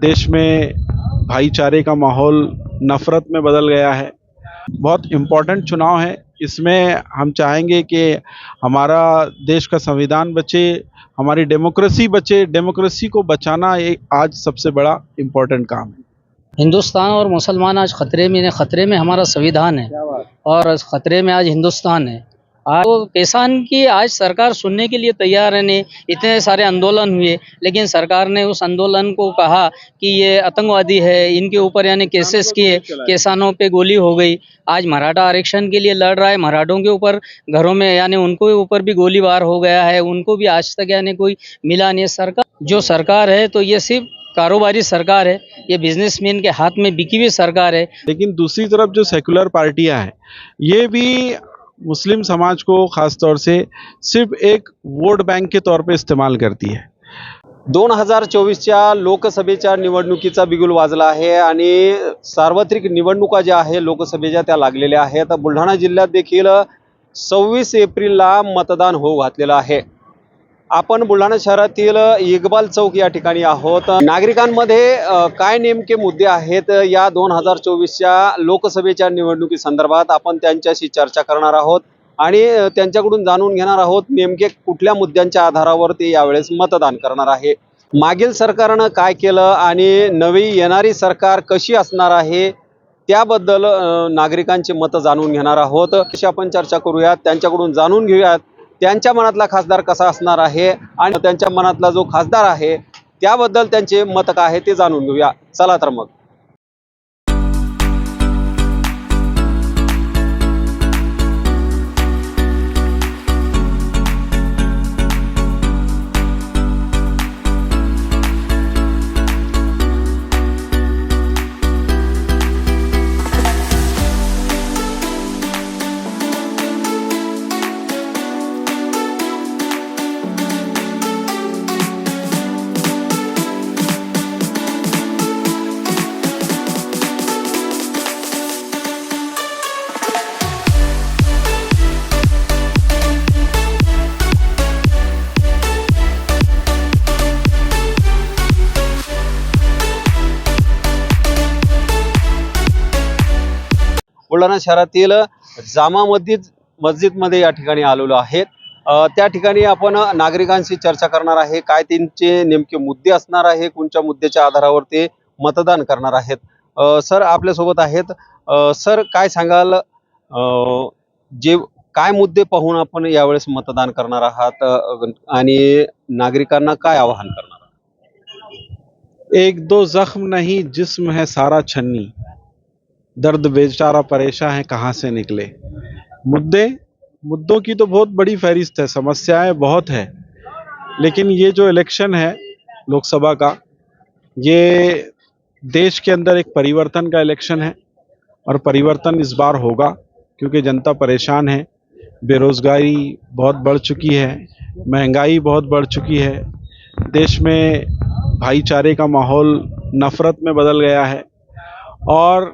देश में भाईचारे का माहौल नफ़रत में बदल गया है। बहुत इम्पोर्टेंट चुनाव है। इसमें हम चाहेंगे कि हमारा देश का संविधान बचे, हमारी डेमोक्रेसी बचे। डेमोक्रेसी को बचाना एक आज सबसे बड़ा इम्पोर्टेंट काम है। हिंदुस्तान और मुसलमान आज खतरे में हमारा संविधान है और खतरे में आज हिंदुस्तान है। आज वो किसान की आज सरकार सुनने के लिए तैयार है नहीं। इतने सारे आंदोलन हुए लेकिन सरकार ने उस आंदोलन को कहा कि ये आतंकवादी है, इनके ऊपर यानी केसेस किए, किसानों पे गोली हो गई। आज मराठा आरक्षण के लिए लड़ रहा है, मराठों के ऊपर घरों में यानी उनको ऊपर भी गोलीबार हो गया है, उनको भी आज तक यानी कोई मिला नहीं। सरकार जो सरकार है तो ये सिर्फ कारोबारी सरकार है, ये बिजनेसमैन के हाथ में बिकी हुई सरकार है। लेकिन दूसरी तरफ जो सेकुलर पार्टियां हैं ये भी मुस्लिम समाज को खास तौर से सिर्फ एक वोट बैंक के तौर पे इस्तेमाल करती है। 2024च्या लोकसभेच्या निवडणुकीचा बिगुल वाजला आहे आणि सार्वत्रिक निवडणुका ज्या आहे लोकसभेच्या त्या लागलेल्या आहेत। बुलढाणा जिल्ह्यात देखील 26 एप्रिलला मतदान होऊ घातलेलं आहे। आपण बुलढाणा शहरातील इकबाल चौक या ठिकाणी आहोत। नागरिकांमध्ये काय नेमके मुद्दे आहेत या 2024च्या लोकसभेच्या निवडणुकी संदर्भात आपण त्यांच्याशी चर्चा करणार आहोत आणि त्यांच्याकडून जाणून घेणार आहोत नेमके कुठल्या मुद्द्यांच्या आधारावर ते यावेळेस मतदान करणार आहे। मागील सरकारने काय केलं आणि नवी येणारी सरकार कशी असणार आहे त्याबद्दल नागरिकांची मतं जाणून घेणार आहोत। अशी आपण चर्चा करूयात, त्यांच्याकडून जाणून घेऊयात त्यांच्या मनातला खासदार कसा असणार आहे आणि त्यांच्या मनातला जो खासदार आहे त्याबद्दल त्यांचे मत काय आहे ते जाणून घेऊया। चला तर मग बुलढाणा शहरातील जामा मस्जिदमध्ये या ठिकाणी आलेलो आहे। त्या ठिकाणी आपण नागरिकांशी चर्चा करणार आहे, काय त्यांचे नेमके मुद्दे असणार आहे, कोणत्या मुद्द्याच्या आधारावर ते मतदान करणार आहेत। सर आपल्या सोबत आहेत। सर काय सांगाल, जे काय मुद्दे पाहून आपण यावेळेस मतदान करणार आहात आणि नागरिकांना काय आवाहन करणार आहात? एक दो जख्म नहीं जिस्म है सारा छन्नी, दर्द बेचारा परेशान है कहाँ से निकले। मुद्दों की तो बहुत बड़ी फहरिस्त है, समस्याएं बहुत है, लेकिन ये जो इलेक्शन है लोकसभा का, ये देश के अंदर एक परिवर्तन का इलेक्शन है और परिवर्तन इस बार होगा क्योंकि जनता परेशान है। बेरोजगारी बहुत बढ़ चुकी है, महंगाई बहुत बढ़ चुकी है, देश में भाईचारे का माहौल नफ़रत में बदल गया है और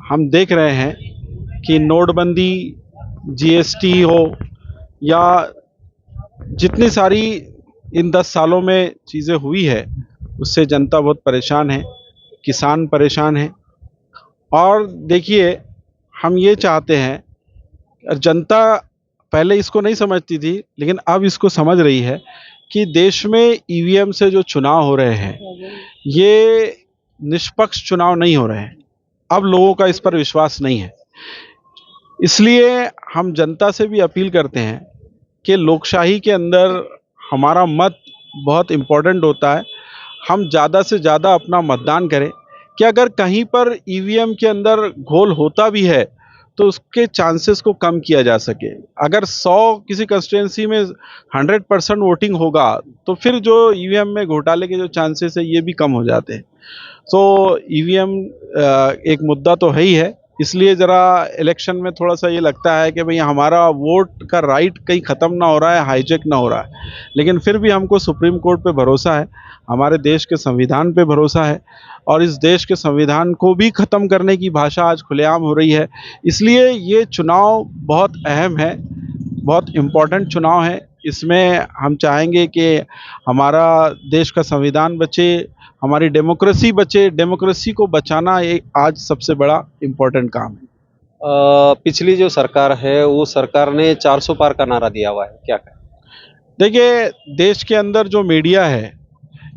हम देख रहे हैं कि नोटबंदी, जीएसटी हो या जितनी सारी इन 10 सालों में चीज़ें हुई है उससे जनता बहुत परेशान है, किसान परेशान है। और देखिए हम ये चाहते हैं, जनता पहले इसको नहीं समझती थी लेकिन अब इसको समझ रही है कि देश में ईवीएम से जो चुनाव हो रहे हैं ये निष्पक्ष चुनाव नहीं हो रहे हैं। अब लोगों का इस पर विश्वास नहीं है, इसलिए हम जनता से भी अपील करते हैं कि लोकशाही के अंदर हमारा मत बहुत इम्पोर्टेंट होता है। हम ज़्यादा से ज़्यादा अपना मतदान करें कि अगर कहीं पर ईवीएम के अंदर घोल होता भी है तो उसके चांसेस को कम किया जा सके। अगर 100 किसी कंस्टिट्यूंसी में 100% वोटिंग होगा तो फिर जो ईवीएम में घोटाले के जो चांसेस है ये भी कम हो जाते हैं। तो ईवीएम एक मुद्दा तो है ही है, इसलिए ज़रा इलेक्शन में थोड़ा सा ये लगता है कि भाई हमारा वोट का राइट कहीं ख़त्म ना हो रहा है, हाईजैक ना हो रहा है। लेकिन फिर भी हमको सुप्रीम कोर्ट पे भरोसा है, हमारे देश के संविधान पे भरोसा है और इस देश के संविधान को भी ख़त्म करने की भाषा आज खुलेआम हो रही है। इसलिए ये चुनाव बहुत अहम है, बहुत इम्पोर्टेंट चुनाव है। इसमें हम चाहेंगे कि हमारा देश का संविधान बचे, हमारी डेमोक्रेसी बचे, डेमोक्रेसी को बचाना एक आज सबसे बड़ा इम्पोर्टेंट काम है। पिछली जो सरकार है वो सरकार ने 400 पार का नारा दिया हुआ है, क्या कहें? देखिए, देश के अंदर जो मीडिया है,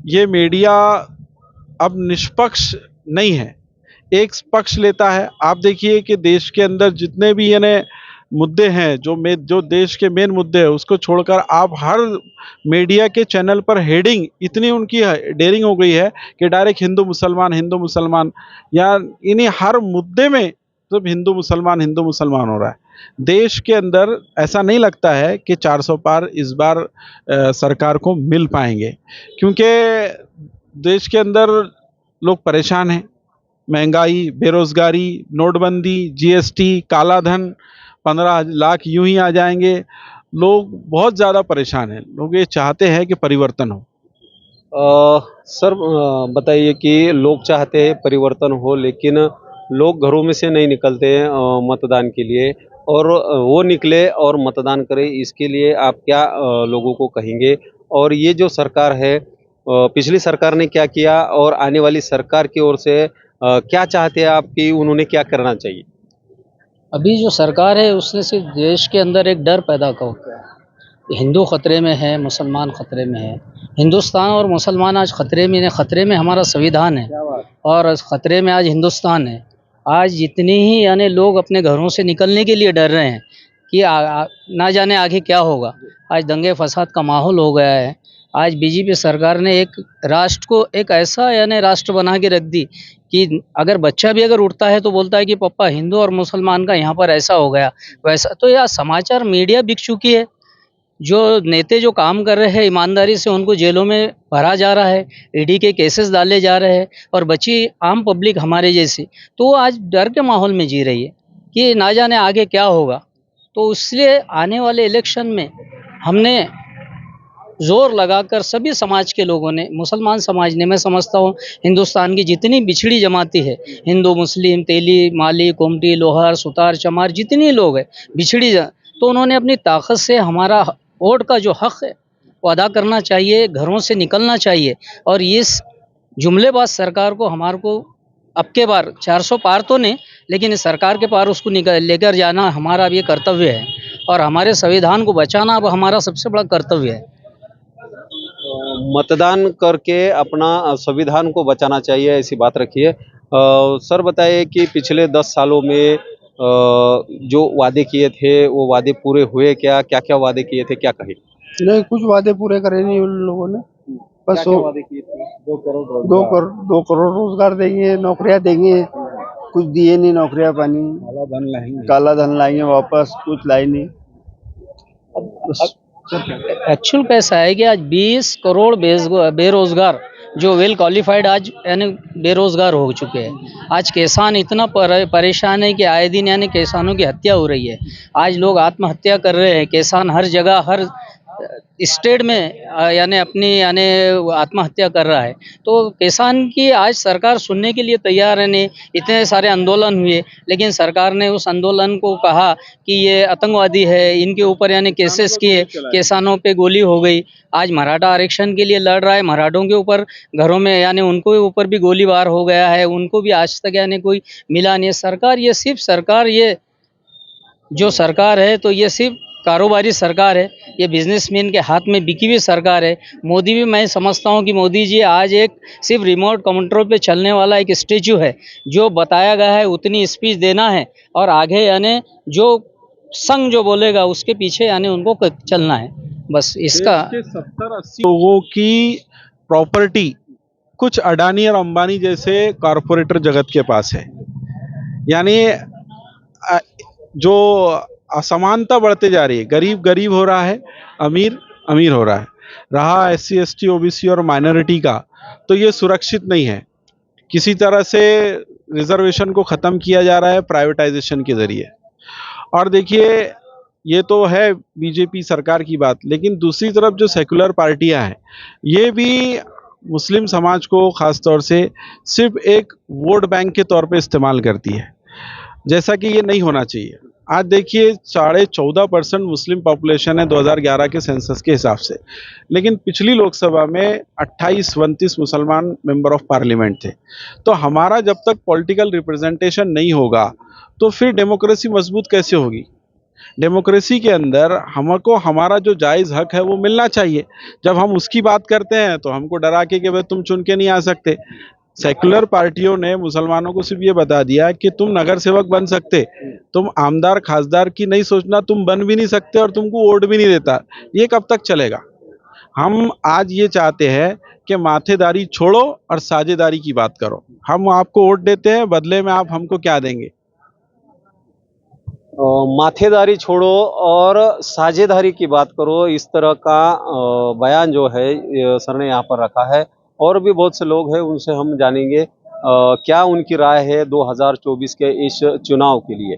ये मीडिया अब निष्पक्ष नहीं है, एक पक्ष लेता है। आप देखिए कि देश के अंदर जितने भी यानी मुद्दे हैं, जो देश के मेन मुद्दे हैं, उसको छोड़कर आप हर मीडिया के चैनल पर हेडिंग इतनी उनकी डेयरिंग हो गई है कि डायरेक्ट हिंदू मुसलमान, या इन्हीं हर मुद्दे में सिर्फ हिंदू मुसलमान हो रहा है। देश के अंदर ऐसा नहीं लगता है कि 400 पार इस बार सरकार को मिल पाएंगे, क्योंकि देश के अंदर लोग परेशान हैं। महंगाई, बेरोजगारी, नोटबंदी, जीएसटी, काला धन, 15 लाख यूं ही आ जाएंगे। लोग बहुत ज़्यादा परेशान हैं। लोग ये चाहते हैं कि परिवर्तन हो। सर, बताइए कि लोग चाहते हैं परिवर्तन हो, लेकिन लोग घरों में से नहीं निकलते हैं मतदान के लिए, और वो निकले और मतदान करें, इसके लिए आप क्या लोगों को कहेंगे? और ये जो सरकार है, पिछली सरकार ने क्या किया और आने वाली सरकार की ओर से क्या चाहते हैं आप कि उन्होंने क्या करना चाहिए? अभी जो सरकार है उसने सिर्फ देश के अंदर एक डर पैदा किया है। हिंदू खतरे में है, मुसलमान खतरे में है। हिंदुस्तान और मुसलमान आज खतरे में हमारा संविधान है, और खतरे में आज हिंदुस्तान है। आज जितने ही यानी लोग अपने घरों से निकलने के लिए डर रहे हैं कि ना जाने आगे क्या होगा। आज दंगे फसाद का माहौल हो गया है। आज बीजेपी सरकार ने एक राष्ट्र को एक ऐसा यानी राष्ट्र बना के रख दी कि अगर बच्चा भी अगर उठता है तो बोलता है कि पापा हिंदू और मुसलमान का यहाँ पर ऐसा हो गया वैसा। तो यह समाचार मीडिया बिक चुकी है। जो नेता जो काम कर रहे हैं ईमानदारी से, उनको जेलों में भरा जा रहा है, ईडी के केसेस डाले जा रहे हैं, और बची आम पब्लिक हमारे जैसी तो वो आज डर के माहौल में जी रही है कि ना जाने आगे क्या होगा। तो इसलिए आने वाले इलेक्शन में हमने जोर लगाकर सभी समाज के लोगों ने, मुसलमान समाज ने, मैं समझता हूँ हिंदुस्तान की जितनी बिछड़ी जमाती है, हिंदू, मुस्लिम, तेली, माली, कोमटी, लोहार, सुतार, चमार, जितनी लोग हैं तो उन्होंने अपनी ताकत से हमारा वोट का जो हक है वो अदा करना चाहिए, घरों से निकलना चाहिए। और इस जुमलेबाज सरकार को हमारे को अब के बार 400 पार तो नहीं, लेकिन इस सरकार के पार उसको लेकर जाना हमारा अब ये कर्तव्य है, और हमारे संविधान को बचाना अब हमारा सबसे बड़ा कर्तव्य है। मतदान करके अपना संविधान को बचाना चाहिए, ऐसी बात रखी है। सर, बताइए कि पिछले 10 सालों में जो वादे किए थे वो वादे पूरे हुए क्या? क्या वादे किए थे, क्या कहे? नहीं, कुछ वादे पूरे करे नहीं उन लोगों ने। बस क्या वादे किए थे? 2 करोड़ दो करोड़ रोजगार देंगे, नौकरियां देंगे, कुछ दिए नहीं, नौकरियां पानी, काला धन लाएंगे वापस, कुछ लाए नहीं। बस एक्चुअल कैसा है कि आज 20 करोड़ बेरोजगार जो वेल क्वालिफाइड आज यानी बेरोजगार हो चुके हैं। आज किसान इतना परेशान है कि आए दिन यानी किसानों की हत्या हो रही है। आज लोग आत्महत्या कर रहे हैं। किसान हर जगह हर स्टेट में यानी अपनी यानी आत्महत्या कर रहा है। तो किसान की आज सरकार सुनने के लिए तैयार है नहीं। इतने सारे आंदोलन हुए, लेकिन सरकार ने उस आंदोलन को कहा कि ये आतंकवादी है, इनके ऊपर यानी केसेस किए, किसानों पे गोली हो गई। आज मराठा आरक्षण के लिए लड़ रहा है, मराठों के ऊपर घरों में यानी उनको ऊपर भी गोलीबार हो गया है, उनको भी आज तक यानी कोई मिला नहीं। सरकार ये सिर्फ सरकार ये जो सरकार है तो ये सिर्फ कारोबारी सरकार है, ये बिजनेसमैन के हाथ में बिकी हुई सरकार है। मोदी भी, मैं समझता हूँ कि मोदी जी आज एक सिर्फ रिमोट कंट्रोल पे चलने वाला एक स्टैचू है। जो बताया गया है उतनी स्पीच देना है, और आगे यानी जो संघ जो बोलेगा उसके पीछे यानी उनको चलना है। बस इसका 70-80 लोगों की प्रॉपर्टी कुछ अडानी और अंबानी जैसे कॉरपोरेटर जगत के पास है। यानी जो असमानता बढ़ते जा रही है, गरीब गरीब हो रहा है, अमीर अमीर हो रहा है। रहा SC ST OBC और माइनॉरिटी का, तो ये सुरक्षित नहीं है। किसी तरह से रिजर्वेशन को ख़त्म किया जा रहा है प्राइवेटाइजेशन के ज़रिए। और देखिए, ये तो है बीजेपी सरकार की बात, लेकिन दूसरी तरफ जो सेकुलर पार्टियां हैं, ये भी मुस्लिम समाज को ख़ास तौर से सिर्फ एक वोट बैंक के तौर पे इस्तेमाल करती है, जैसा कि ये नहीं होना चाहिए। आज देखिए 14.5% मुस्लिम पॉपुलेशन है 2011 के सेंसस के हिसाब से, लेकिन पिछली लोकसभा में 28-29 मुसलमान मेंबर ऑफ पार्लियामेंट थे। तो हमारा जब तक पॉलिटिकल रिप्रेजेंटेशन नहीं होगा तो फिर डेमोक्रेसी मजबूत कैसे होगी? डेमोक्रेसी के अंदर हमको हमारा जो जायज़ हक है वो मिलना चाहिए। जब हम उसकी बात करते हैं तो हमको डरा के कि भाई तुम चुन के नहीं आ सकते। सेक्युलर पार्टियों ने मुसलमानों को सिर्फ ये बता दिया कि तुम नगर सेवक बन सकते, तुम आमदार खासदार की नहीं सोचना, तुम बन भी नहीं सकते और तुमको वोट भी नहीं देता। ये कब तक चलेगा? हम आज ये चाहते हैं कि माथेदारी छोड़ो और साझेदारी की बात करो। हम आपको वोट देते हैं, बदले में आप हमको क्या देंगे? माथेदारी छोड़ो और साझेदारी की बात करो, इस तरह का बयान जो है सर ने यहाँ पर रखा है। और भी बहुत से लोग हैं, उनसे हम जानेंगे क्या उनकी राय है 2024 के इस चुनाव के लिए।